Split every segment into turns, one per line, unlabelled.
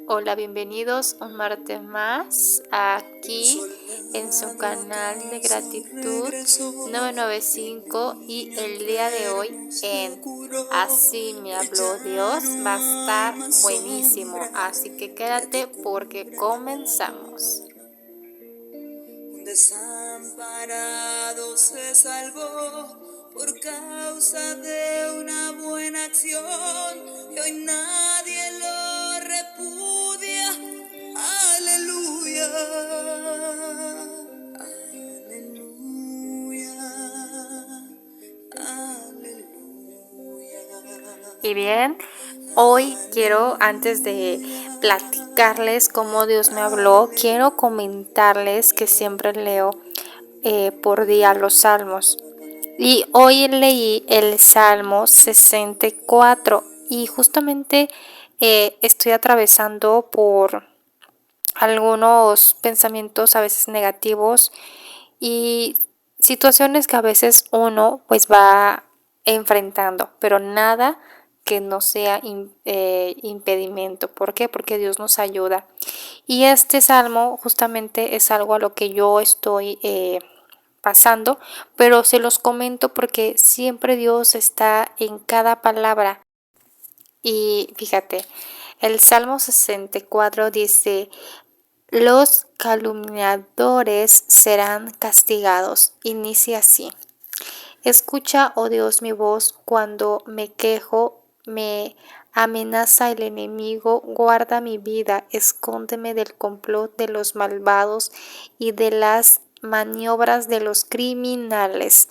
Hola, bienvenidos un martes más aquí en su canal de gratitud 995 y el día de hoy en Así me habló Dios va a estar buenísimo, así que quédate porque comenzamos.
Un desamparado se salvó por causa de una buena acción y hoy nadie lo repudia. Aleluya, aleluya,
Y
aleluya,
bien, hoy quiero, antes de platicarles cómo Dios me habló, quiero comentarles que siempre leo por día los salmos. Y hoy leí el Salmo 64 y justamente estoy atravesando por algunos pensamientos a veces negativos y situaciones que a veces uno pues va enfrentando, pero nada que no sea impedimento. ¿Por qué? Porque Dios nos ayuda. Y este salmo justamente es algo a lo que yo estoy pasando, pero se los comento porque siempre Dios está en cada palabra. Y fíjate, el Salmo 64 dice, los calumniadores serán castigados. Inicia así. Escucha, oh Dios, mi voz cuando me quejo, me amenaza el enemigo, guarda mi vida, escóndeme del complot de los malvados y de las maniobras de los criminales.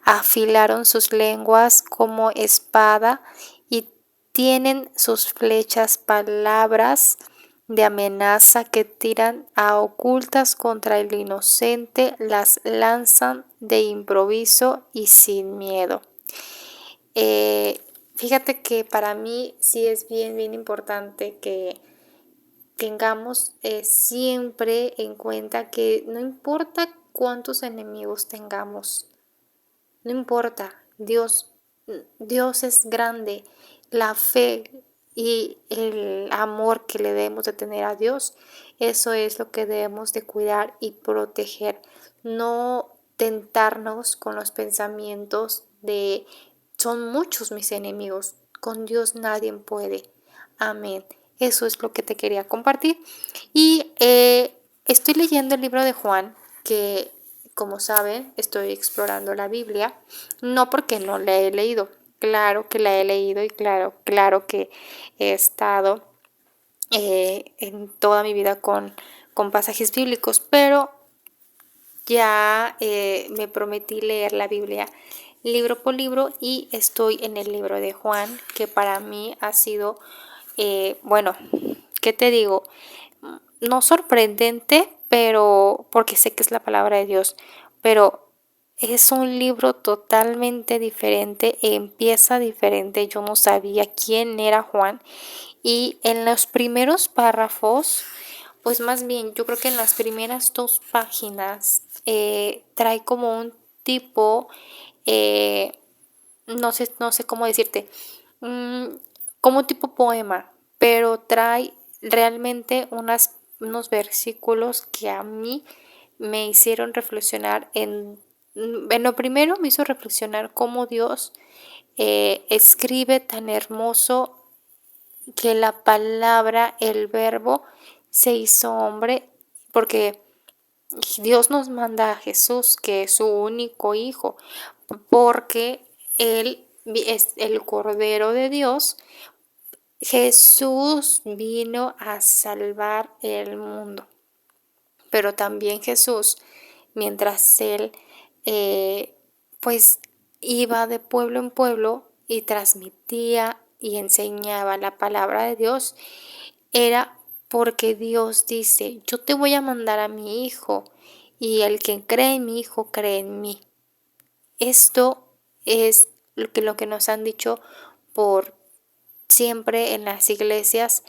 Afilaron sus lenguas como espada y tienen sus flechas palabras de amenaza que tiran a ocultas contra el inocente, las lanzan de improviso y sin miedo. Fíjate que para mí sí es bien importante que tengamos siempre en cuenta que no importa cuántos enemigos tengamos, no importa, Dios es grande, la fe y el amor que le debemos de tener a Dios, eso es lo que debemos de cuidar y proteger. No tentarnos con los pensamientos de son muchos mis enemigos, con Dios nadie puede. Amén. Eso es lo que te quería compartir. Y estoy leyendo el libro de Juan, que como saben, estoy explorando la Biblia, no porque no la he leído, claro que la he leído y claro que he estado en toda mi vida con pasajes bíblicos, pero ya me prometí leer la Biblia libro por libro y estoy en el libro de Juan, que para mí ha sido, bueno, ¿qué te digo? No sorprendente, pero porque sé que es la palabra de Dios, pero es un libro totalmente diferente, empieza diferente. Yo no sabía quién era Juan y en los primeros párrafos, pues más bien, yo creo que en las primeras dos páginas trae como un tipo, eh, no sé cómo decirte, mm, como tipo poema, pero trae realmente unos versículos que a mí me hicieron reflexionar en lo primero me hizo reflexionar cómo Dios escribe tan hermoso que la palabra, el verbo, se hizo hombre, porque Dios nos manda a Jesús, que es su único hijo, porque Él es el Cordero de Dios. Jesús vino a salvar el mundo, pero también Jesús, mientras Él eh, pues iba de pueblo en pueblo y transmitía y enseñaba la palabra de Dios, era porque Dios dice, yo te voy a mandar a mi hijo y el que cree en mi hijo cree en mí. Esto es lo que nos han dicho por siempre en las iglesias,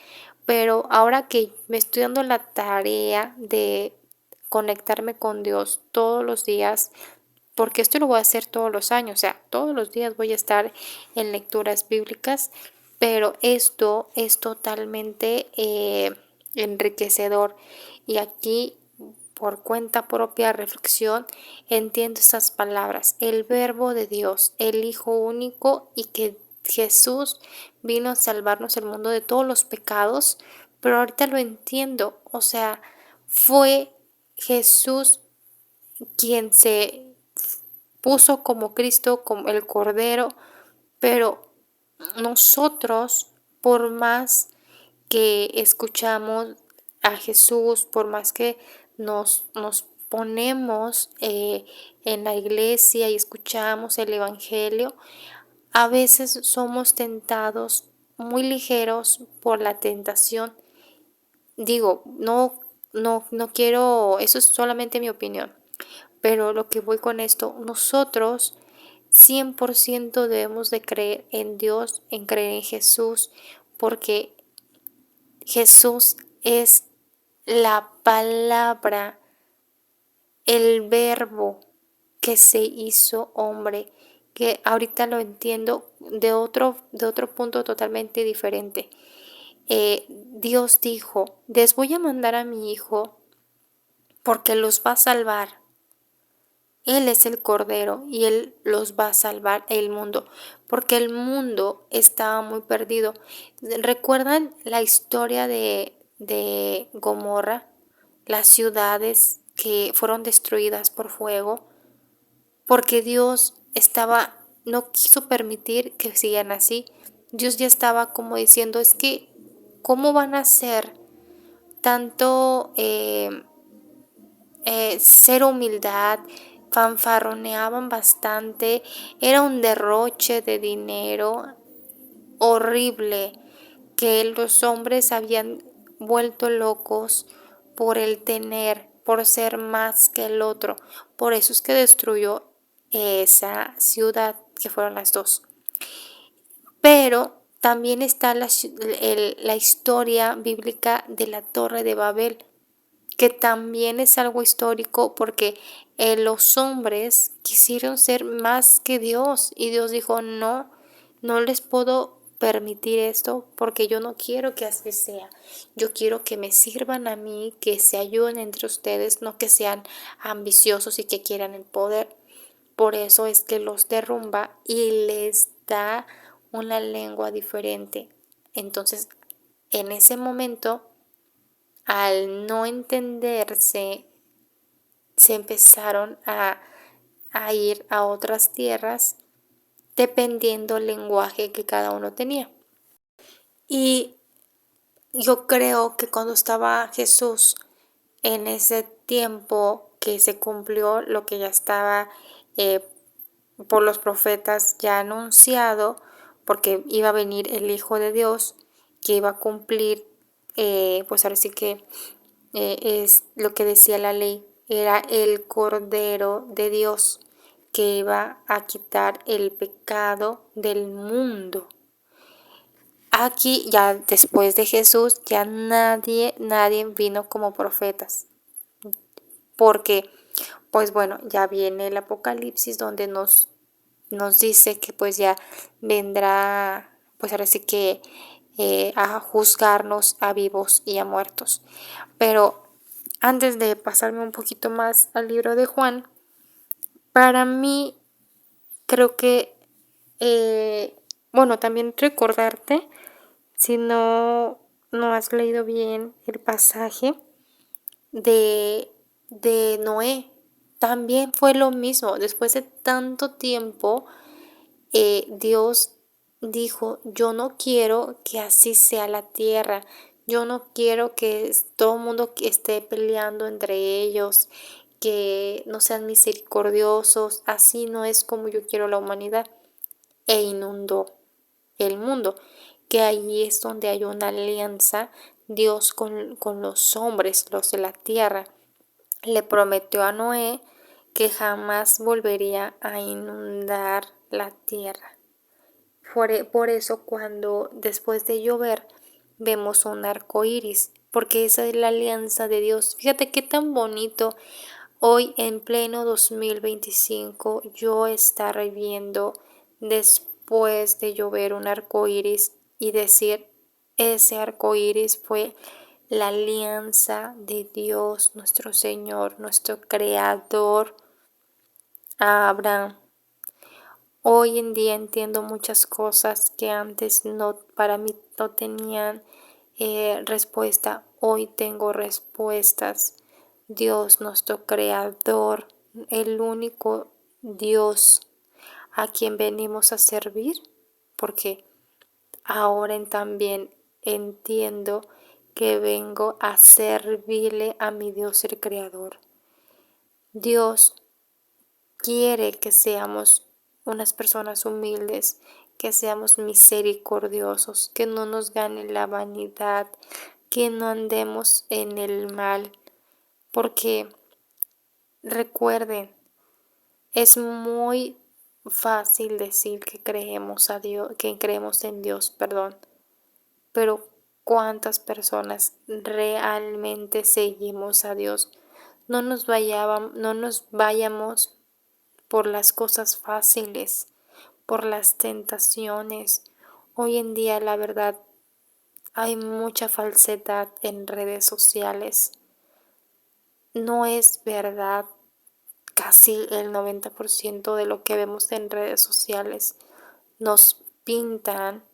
pero ahora que me estoy dando la tarea de conectarme con Dios todos los días, porque esto lo voy a hacer todos los años, o sea, todos los días voy a estar en lecturas bíblicas, pero esto es totalmente enriquecedor. Y aquí, por cuenta propia reflexión, entiendo estas palabras: el Verbo de Dios, el Hijo único, y que Jesús vino a salvarnos el mundo de todos los pecados. Pero ahorita lo entiendo, o sea, fue Jesús quien se puso como Cristo, como el Cordero, pero nosotros, por más que escuchamos a Jesús, por más que nos ponemos en la iglesia y escuchamos el Evangelio, a veces somos tentados muy ligeros por la tentación. Digo, no quiero, eso es solamente mi opinión, pero lo que voy con esto, nosotros 100% debemos de creer en Dios, en creer en Jesús, porque Jesús es la palabra, el verbo que se hizo hombre, que ahorita lo entiendo de otro punto totalmente diferente. Dios dijo: les voy a mandar a mi hijo porque los va a salvar. Él es el Cordero y Él los va a salvar el mundo, porque el mundo estaba muy perdido. ¿Recuerdan la historia de Gomorra? Las ciudades que fueron destruidas por fuego, porque Dios no quiso permitir que sigan así. Dios ya estaba como diciendo: es que, ¿cómo van a ser tanto cero humildad? Fanfarroneaban bastante, era un derroche de dinero horrible, que los hombres habían vuelto locos por el tener, por ser más que el otro. Por eso es que destruyó esa ciudad, que fueron las dos. Pero también está la historia bíblica de la Torre de Babel, que también es algo histórico, porque los hombres quisieron ser más que Dios, y Dios dijo: no, no les puedo permitir esto, porque yo no quiero que así sea. Yo quiero que me sirvan a mí, que se ayuden entre ustedes, no que sean ambiciosos y que quieran el poder. Por eso es que los derrumba y les da una lengua diferente. Entonces, en ese momento, al no entenderse, se empezaron a ir a otras tierras dependiendo del lenguaje que cada uno tenía. Y yo creo que cuando estaba Jesús, en ese tiempo que se cumplió lo que ya estaba eh, por los profetas ya anunciado, porque iba a venir el Hijo de Dios, que iba a cumplir, pues ahora sí que es lo que decía la ley, era el Cordero de Dios, que iba a quitar el pecado del mundo. Aquí ya después de Jesús ya nadie vino como profetas, porque pues bueno, ya viene el Apocalipsis, donde nos dice que pues ya vendrá, pues ahora sí que a juzgarnos a vivos y a muertos. Pero antes de pasarme un poquito más al libro de Juan, para mí creo que, bueno, también recordarte, si no has leído bien el pasaje de Noé, también fue lo mismo. Después de tanto tiempo, Dios dijo: yo no quiero que así sea la tierra, yo no quiero que todo el mundo esté peleando entre ellos, que no sean misericordiosos, así no es como yo quiero la humanidad. E inundó el mundo, que allí es donde hay una alianza, Dios con los hombres, los de la tierra. Le prometió a Noé que jamás volvería a inundar la tierra. Por eso, cuando después de llover vemos un arco iris, porque esa es la alianza de Dios. Fíjate qué tan bonito hoy, en pleno 2025, yo estar viendo después de llover un arco iris y decir: ese arco iris fue la alianza de Dios, nuestro Señor, nuestro Creador, a Abraham. Hoy en día entiendo muchas cosas que antes no, para mí no tenían respuesta. Hoy tengo respuestas. Dios, nuestro Creador, el único Dios a quien venimos a servir, porque ahora también entiendo que vengo a servirle a mi Dios el Creador. Dios quiere que seamos unas personas humildes, que seamos misericordiosos, que no nos gane la vanidad, que no andemos en el mal, porque recuerden, es muy fácil decir que creemos a Dios, que creemos en Dios, perdón, pero ¿cuántas personas realmente seguimos a Dios? No nos vayamos por las cosas fáciles, por las tentaciones. Hoy en día, la verdad, hay mucha falsedad en redes sociales. No es verdad casi el 90% de lo que vemos en redes sociales. Nos pintan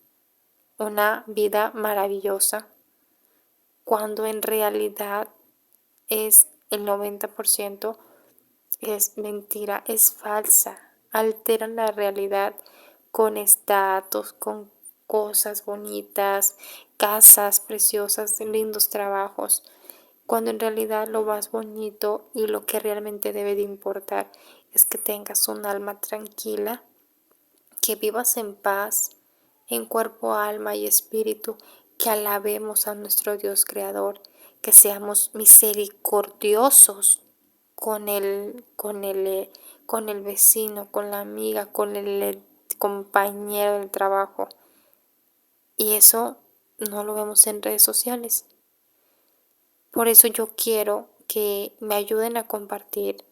una vida maravillosa, cuando en realidad es el 90% es mentira, es falsa. Alteran la realidad con estatus, con cosas bonitas, casas preciosas, lindos trabajos, cuando en realidad lo más bonito y lo que realmente debe de importar es que tengas un alma tranquila, que vivas en paz, en cuerpo, alma y espíritu, que alabemos a nuestro Dios Creador, que seamos misericordiosos con el vecino, con la amiga, con el compañero del trabajo. Y eso no lo vemos en redes sociales. Por eso yo quiero que me ayuden a compartir,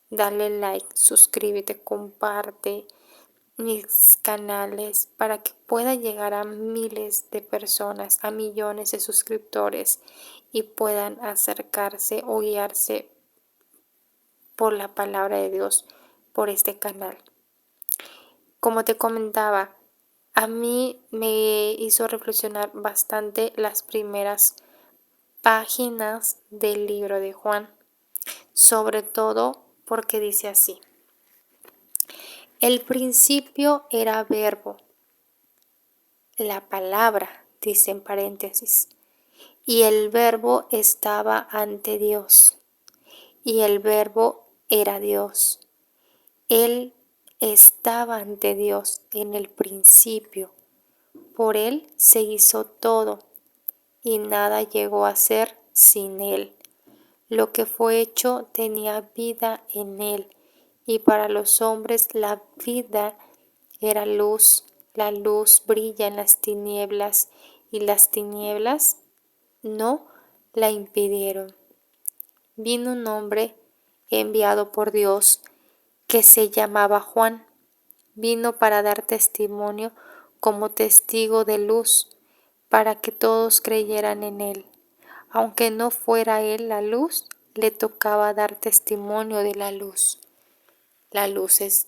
dale like, suscríbete, comparte mis canales para que pueda llegar a miles de personas, a millones de suscriptores y puedan acercarse o guiarse por la palabra de Dios por este canal. Como te comentaba, a mí me hizo reflexionar bastante las primeras páginas del libro de Juan, sobre todo porque dice así: el principio era verbo, la palabra, dice en paréntesis, y el verbo estaba ante Dios, y el verbo era Dios. Él estaba ante Dios en el principio. Por Él se hizo todo, y nada llegó a ser sin Él. Lo que fue hecho tenía vida en Él, y para los hombres la vida era luz. La luz brilla en las tinieblas, y las tinieblas no la impidieron. Vino un hombre enviado por Dios que se llamaba Juan. Vino para dar testimonio como testigo de luz, para que todos creyeran en él. Aunque no fuera él la luz, le tocaba dar testimonio de la luz. La luz es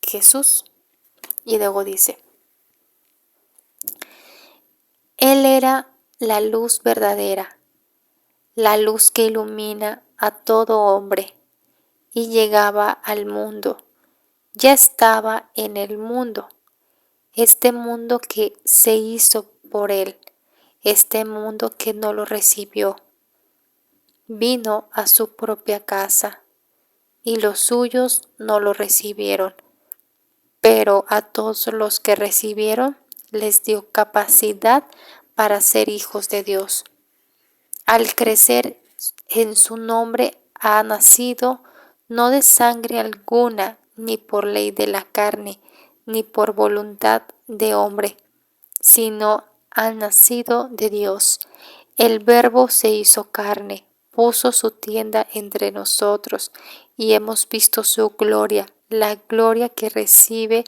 Jesús. Y luego dice: Él era la luz verdadera, la luz que ilumina a todo hombre, y llegaba al mundo. Ya estaba en el mundo, este mundo que se hizo por Él, este mundo que no lo recibió. Vino a su propia casa, y los suyos no lo recibieron, pero a todos los que recibieron les dio capacidad para ser hijos de Dios. Al crecer en su nombre ha nacido no de sangre alguna, ni por ley de la carne, ni por voluntad de hombre, sino ha nacido de Dios. El Verbo se hizo carne, puso su tienda entre nosotros, y hemos visto su gloria, la gloria que recibe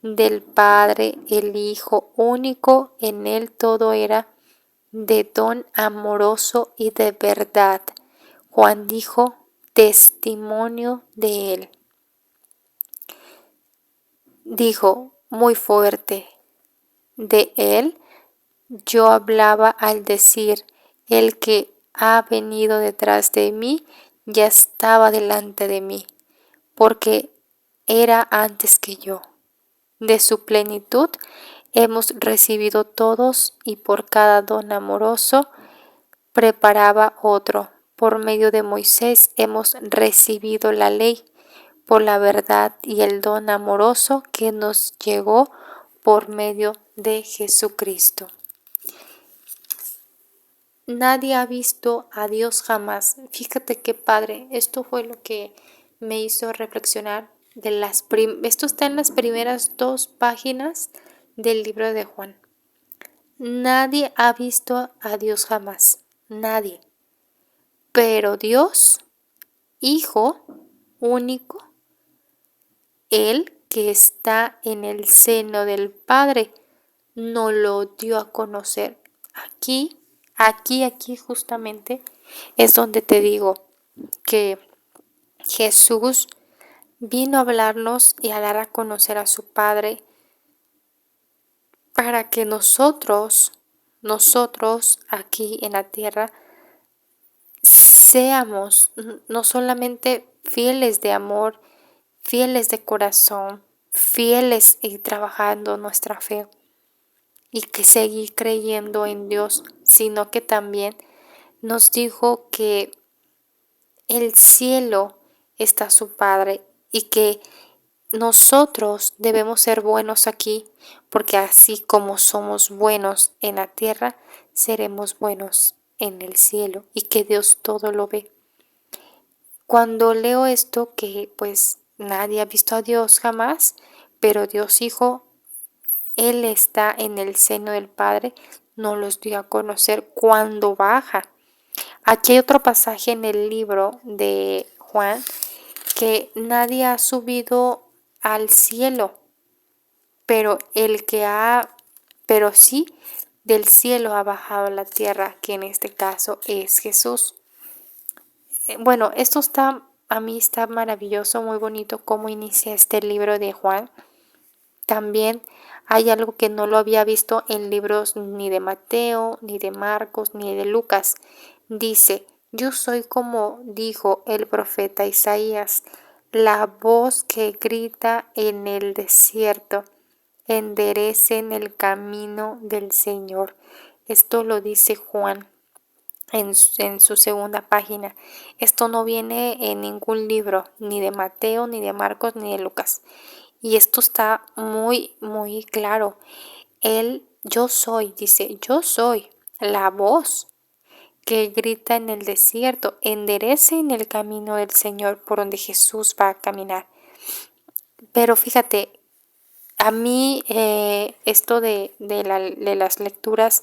del Padre, el Hijo único. En él todo era de don amoroso y de verdad. Juan dijo testimonio de él. Dijo muy fuerte, de él yo hablaba al decir, el que ha venido detrás de mí ya estaba delante de mí, porque era antes que yo. De su plenitud hemos recibido todos y por cada don amoroso preparaba otro. Por medio de Moisés hemos recibido la ley por la verdad y el don amoroso que nos llegó por medio de Jesucristo. Nadie ha visto a Dios jamás. Fíjate qué padre. Esto fue lo que me hizo reflexionar esto está en las primeras 2 páginas del libro de Juan. Nadie ha visto a Dios jamás. Nadie. Pero Dios, Hijo único, Él que está en el seno del Padre, nos lo dio a conocer. Aquí justamente es donde te digo que Jesús vino a hablarnos y a dar a conocer a su Padre para que nosotros aquí en la tierra seamos no solamente fieles de amor, fieles de corazón, fieles y trabajando nuestra fe y que seguir creyendo en Dios, sino que también nos dijo que el cielo está su Padre y que nosotros debemos ser buenos aquí, porque así como somos buenos en la tierra, seremos buenos en el cielo y que Dios todo lo ve. Cuando leo esto, que pues nadie ha visto a Dios jamás, pero Dios Hijo, Él está en el seno del Padre, nos los dio a conocer cuando baja. Aquí hay otro pasaje en el libro de Juan que nadie ha subido al cielo, pero sí del cielo ha bajado a la tierra, que en este caso es Jesús. Bueno, a mí está maravilloso, muy bonito cómo inicia este libro de Juan. También hay algo que no lo había visto en libros ni de Mateo, ni de Marcos, ni de Lucas. Dice, yo soy como dijo el profeta Isaías, la voz que grita en el desierto, enderecen el camino del Señor. Esto lo dice Juan en su segunda página. Esto no viene en ningún libro, ni de Mateo, ni de Marcos, ni de Lucas. Y esto está muy, muy claro. Dice, yo soy la voz que grita en el desierto, enderecen el camino del Señor por donde Jesús va a caminar. Pero fíjate, a mí esto de las lecturas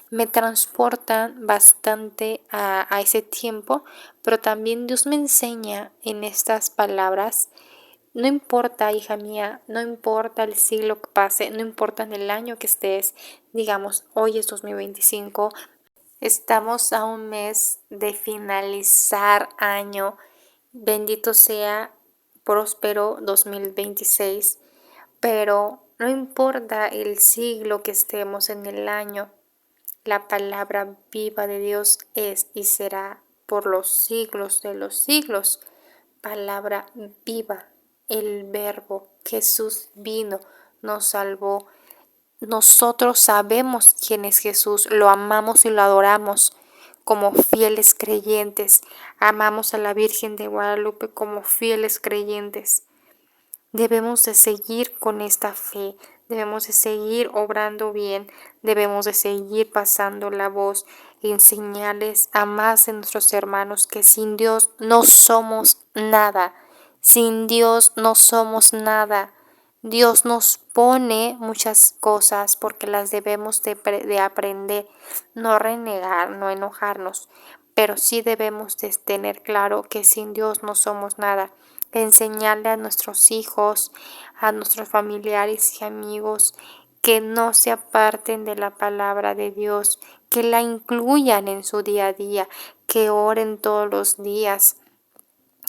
me transportan bastante a ese tiempo, pero también Dios me enseña en estas palabras. No importa, hija mía, no importa el siglo que pase, no importa en el año que estés, digamos, hoy es 2025, estamos a un mes de finalizar año, bendito sea, próspero 2026, pero no importa el siglo que estemos en el año, la palabra viva de Dios es y será por los siglos de los siglos. Palabra viva, el verbo, Jesús vino, nos salvó. Nosotros sabemos quién es Jesús, lo amamos y lo adoramos como fieles creyentes. Amamos a la Virgen de Guadalupe como fieles creyentes. Debemos de seguir con esta fe, debemos de seguir obrando bien, debemos de seguir pasando la voz y enseñarles a más de nuestros hermanos que sin Dios no somos nada, sin Dios no somos nada. Dios nos pone muchas cosas porque las debemos de aprender, no renegar, no enojarnos, pero sí debemos de tener claro que sin Dios no somos nada. Enseñarle a nuestros hijos, a nuestros familiares y amigos que no se aparten de la palabra de Dios, que la incluyan en su día a día, que oren todos los días,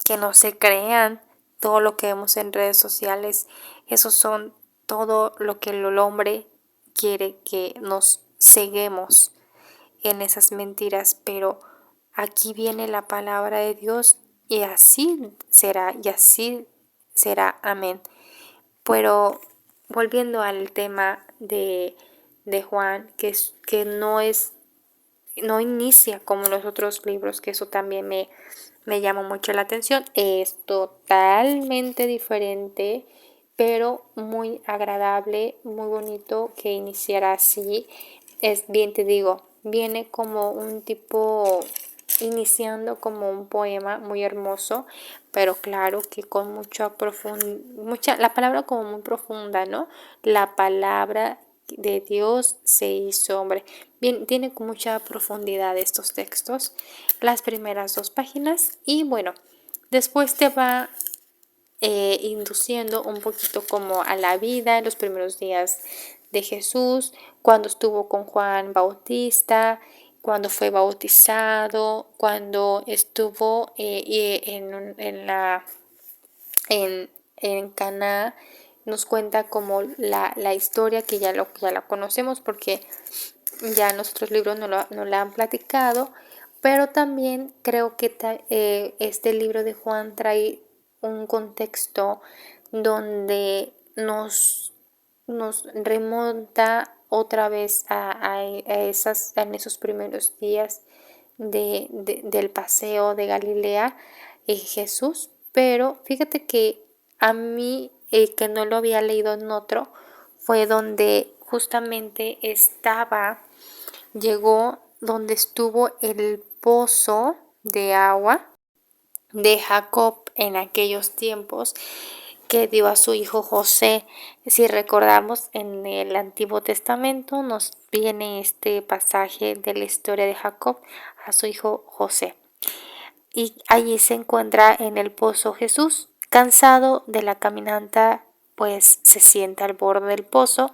que no se crean todo lo que vemos en redes sociales. Esos son todo lo que el hombre quiere que nos ceguemos en esas mentiras, pero aquí viene la palabra de Dios y así será y así será. Amén. Pero volviendo al tema de Juan, que no inicia como los otros libros, que eso también me llama mucho la atención. Es totalmente diferente, pero muy agradable, muy bonito que iniciara así. Es bien, te digo, viene como un tipo, iniciando como un poema muy hermoso, pero claro que con la palabra como muy profunda, ¿no? La palabra de Dios se hizo hombre. Bien, tiene mucha profundidad estos textos, las primeras 2 páginas, y bueno, después te va induciendo un poquito como a la vida en los primeros días de Jesús, cuando estuvo con Juan Bautista, cuando fue bautizado, cuando estuvo en Caná. Nos cuenta como la historia que ya la conocemos porque ya en otros libros no la han platicado, pero también creo que este libro de Juan trae un contexto donde nos remonta otra vez en esos primeros días del paseo de Galilea Jesús. Pero fíjate que a mí, que no lo había leído en otro, fue donde justamente llegó donde estuvo el pozo de agua de Jacob en aquellos tiempos, que dio a su hijo José. Si recordamos, en el Antiguo Testamento nos viene este pasaje de la historia de Jacob a su hijo José. Y allí se encuentra en el pozo Jesús. Cansado de la caminata, pues se sienta al borde del pozo,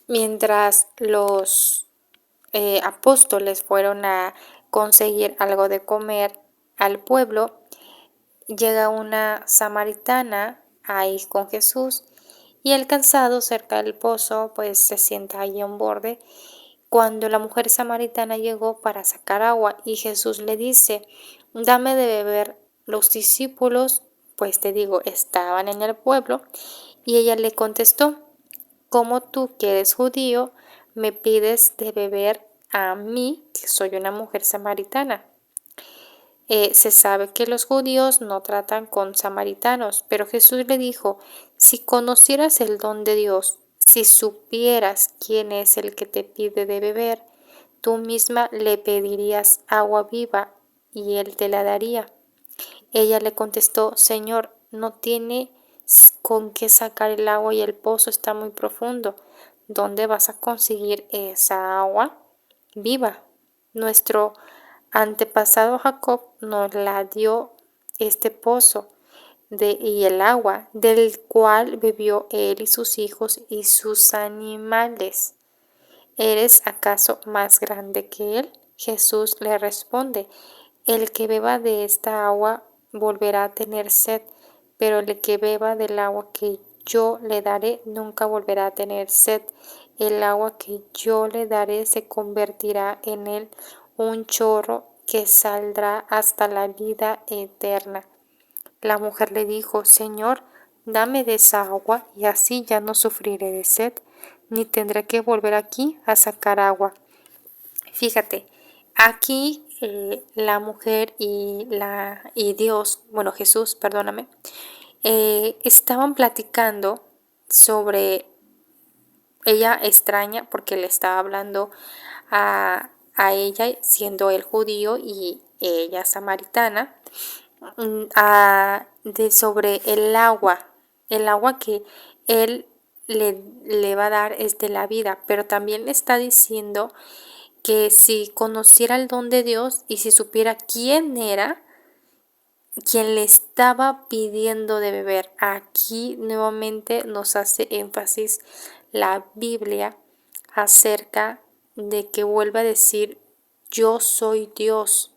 mientras los apóstoles fueron a conseguir algo de comer al pueblo. Llega una samaritana ahí con Jesús, y el cansado cerca del pozo pues se sienta allí a un borde, cuando la mujer samaritana llegó para sacar agua, y Jesús le dice: dame de beber. Los discípulos, pues te digo, estaban en el pueblo, y ella le contestó: ¿cómo tú, que eres judío, me pides de beber a mí, que soy una mujer samaritana? Se sabe que los judíos no tratan con samaritanos, pero Jesús le dijo: si conocieras el don de Dios, si supieras quién es el que te pide de beber, tú misma le pedirías agua viva y él te la daría. Ella le contestó: Señor, no tiene con qué sacar el agua y el pozo está muy profundo. ¿Dónde vas a conseguir esa agua viva? Nuestro antepasado Jacob nos la dio este pozo y el agua, del cual bebió él y sus hijos y sus animales. ¿Eres acaso más grande que él? Jesús le responde: el que beba de esta agua volverá a tener sed, pero el que beba del agua que yo le daré nunca volverá a tener sed. El agua que yo le daré se convertirá en él un chorro que saldrá hasta la vida eterna. La mujer le dijo: Señor, dame de esa agua, y así ya no sufriré de sed, ni tendré que volver aquí a sacar agua. Fíjate, aquí la mujer y Dios, bueno, Jesús, perdóname, estaban platicando sobre, ella extraña porque le estaba hablando a ella, siendo él judío y ella samaritana, sobre el agua que él le va a dar es de la vida, pero también le está diciendo que si conociera el don de Dios y si supiera quién era quien le estaba pidiendo de beber. Aquí nuevamente nos hace énfasis la Biblia acerca de que vuelva a decir, yo soy Dios.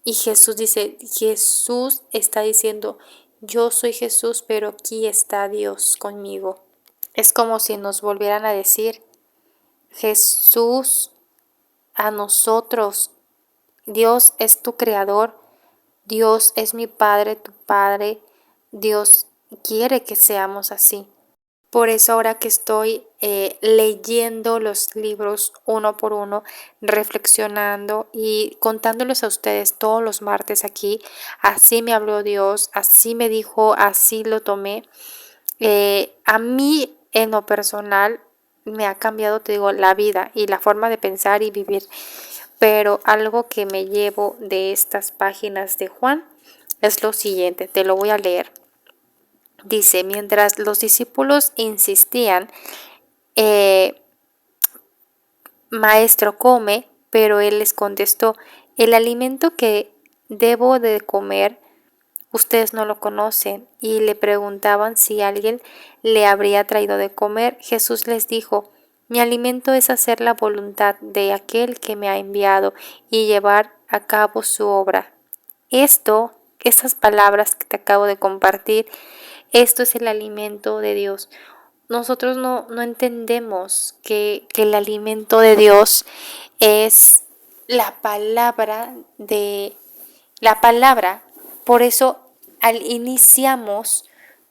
Y Jesús está diciendo, yo soy Jesús, pero aquí está Dios conmigo. Es como si nos volvieran a decir, Jesús a nosotros, Dios es tu creador, Dios es mi Padre, tu Padre, Dios quiere que seamos así. Por eso ahora que estoy leyendo los libros uno por uno, reflexionando y contándoles a ustedes todos los martes aquí, así me habló Dios, así me dijo, así lo tomé. A mí en lo personal me ha cambiado, te digo, la vida y la forma de pensar y vivir. Pero algo que me llevo de estas páginas de Juan es lo siguiente, te lo voy a leer. Dice, mientras los discípulos insistían, Maestro, come, pero él les contestó, el alimento que debo de comer, ustedes no lo conocen. Y le preguntaban si alguien le habría traído de comer. Jesús les dijo, mi alimento es hacer la voluntad de aquel que me ha enviado y llevar a cabo su obra. Estas palabras que te acabo de compartir, esto es el alimento de Dios. Nosotros no entendemos que el alimento de Dios es la palabra la palabra. Por eso iniciamos,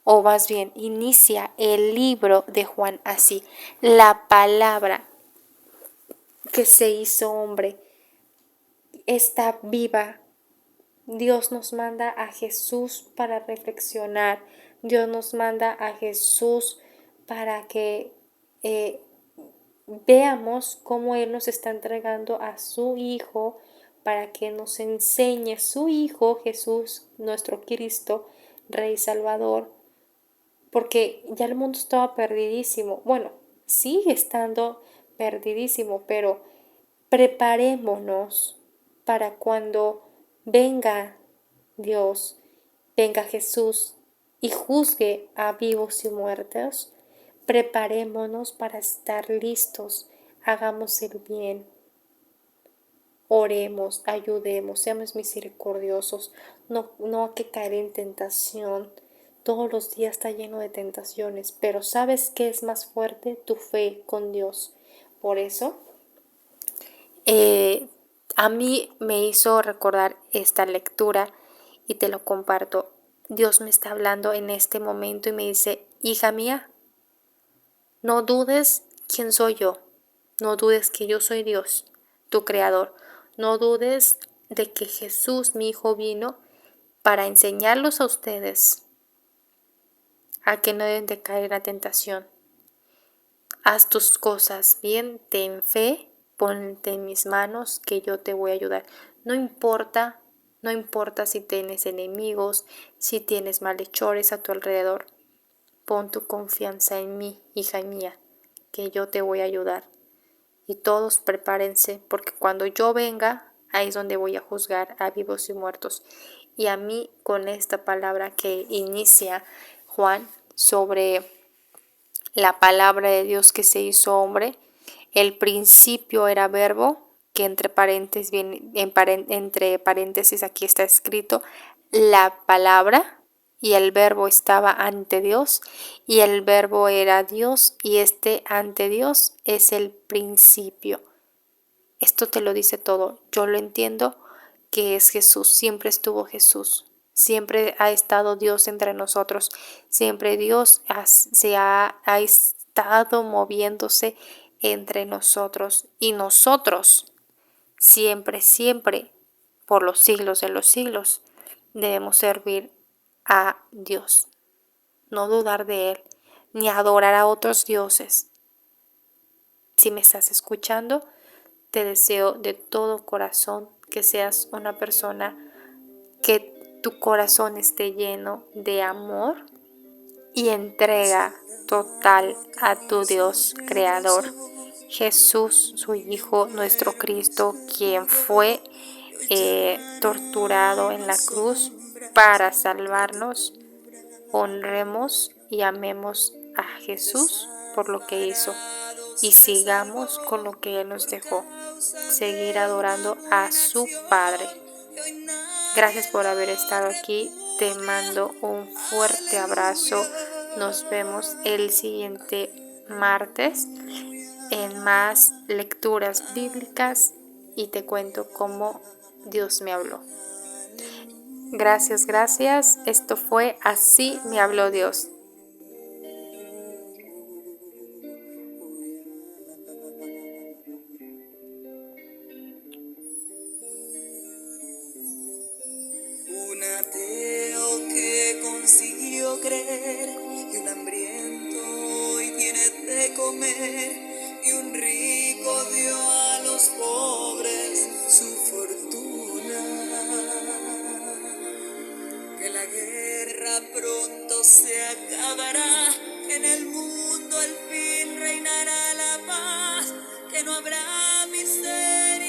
o más bien inicia el libro de Juan así, la palabra que se hizo hombre está viva. Dios nos manda a Jesús para reflexionar. Dios nos manda a Jesús para que veamos cómo Él nos está entregando a su Hijo, para que nos enseñe su Hijo Jesús, nuestro Cristo, Rey Salvador, porque ya el mundo estaba perdidísimo. Bueno, sigue estando perdidísimo, pero preparémonos para cuando venga Dios, venga Jesús y juzgue a vivos y muertos. Preparémonos para estar listos, hagamos el bien, oremos, ayudemos, seamos misericordiosos, no hay que caer en tentación. Todos los días está lleno de tentaciones, pero ¿sabes qué es más fuerte? Tu fe con Dios. Por eso, a mí me hizo recordar esta lectura y te lo comparto. Dios me está hablando en este momento y me dice, hija mía, no dudes quién soy yo, no dudes que yo soy Dios, tu creador, no dudes de que Jesús, mi Hijo, vino para enseñarlos a ustedes a que no deben de caer en la tentación. Haz tus cosas bien, ten fe, ponte en mis manos que yo te voy a ayudar. No importa si tienes enemigos, si tienes malhechores a tu alrededor. Pon tu confianza en mí, hija mía, que yo te voy a ayudar. Y todos prepárense, porque cuando yo venga, ahí es donde voy a juzgar a vivos y muertos. Y a mí, con esta palabra que inicia Juan sobre la palabra de Dios que se hizo hombre, el principio era verbo, que entre paréntesis aquí está escrito, la palabra, y el verbo estaba ante Dios, y el verbo era Dios, y este ante Dios es el principio. Esto te lo dice todo. Yo lo entiendo que es Jesús, siempre estuvo Jesús. Siempre ha estado Dios entre nosotros. Siempre Dios ha estado moviéndose entre nosotros. Y nosotros, siempre, por los siglos de los siglos, debemos servir a Dios. No dudar de Él, ni adorar a otros dioses. Si me estás escuchando, te deseo de todo corazón que seas una persona que tu corazón esté lleno de amor y entrega total a tu Dios creador, Jesús, su Hijo, nuestro Cristo, quien fue torturado en la cruz para salvarnos. Honremos y amemos a Jesús por lo que hizo. y sigamos con lo que Él nos dejó, seguir adorando a su Padre. Gracias por haber estado aquí, te mando un fuerte abrazo, nos vemos el siguiente martes en más lecturas bíblicas y te cuento cómo Dios me habló. Gracias, gracias. Esto fue Así me habló Dios.
Un ateo que consiguió creer y un hambriento hoy tiene de comer y un rico dio a los pobres su fortuna. Que la guerra pronto se acabará, que en el mundo al fin reinará la paz, que no habrá miseria